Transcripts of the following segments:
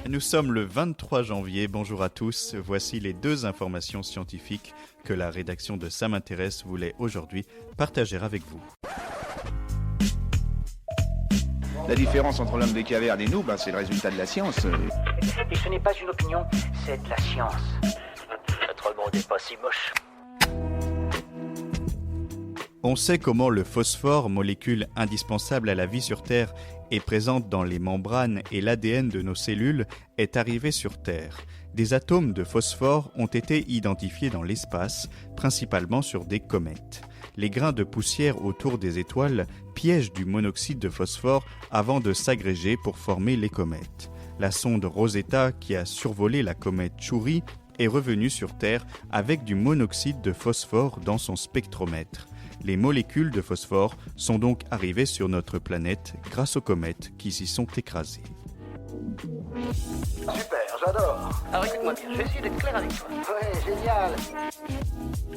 Nous sommes le 23 janvier, bonjour à tous, voici les 2 informations scientifiques que la rédaction de Ça m'intéresse voulait aujourd'hui partager avec vous. La différence entre l'homme des cavernes et nous, c'est le résultat de la science. Et ce n'est pas une opinion, c'est de la science. Notre monde n'est pas si moche. On sait comment le phosphore, molécule indispensable à la vie sur Terre et présente dans les membranes et l'ADN de nos cellules, est arrivé sur Terre. Des atomes de phosphore ont été identifiés dans l'espace, principalement sur des comètes. Les grains de poussière autour des étoiles piègent du monoxyde de phosphore avant de s'agréger pour former les comètes. La sonde Rosetta, qui a survolé la comète Chury, est revenue sur Terre avec du monoxyde de phosphore dans son spectromètre. Les molécules de phosphore sont donc arrivées sur notre planète grâce aux comètes qui s'y sont écrasées. Super, j'adore. Alors écoute-moi bien, je vais essayer d'être clair avec toi. Ouais, génial.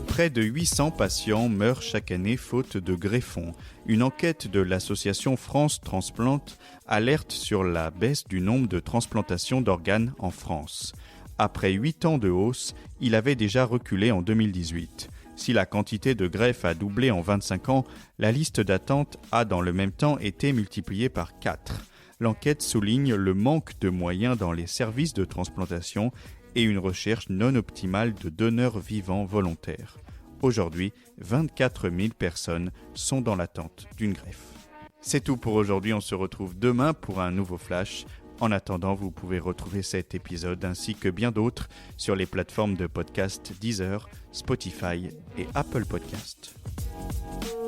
Près de 800 patients meurent chaque année faute de greffons. Une enquête de l'association France Transplante alerte sur la baisse du nombre de transplantations d'organes en France. Après 8 ans de hausse, il avait déjà reculé en 2018. Si la quantité de greffes a doublé en 25 ans, la liste d'attente a dans le même temps été multipliée par 4. L'enquête souligne le manque de moyens dans les services de transplantation et une recherche non optimale de donneurs vivants volontaires. Aujourd'hui, 24 000 personnes sont dans l'attente d'une greffe. C'est tout pour aujourd'hui, on se retrouve demain pour un nouveau flash. En attendant, vous pouvez retrouver cet épisode ainsi que bien d'autres sur les plateformes de podcast Deezer, Spotify et Apple Podcast.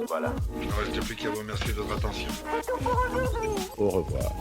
Voilà. Il ne reste plus qu'à vous remercier de votre attention. Au revoir.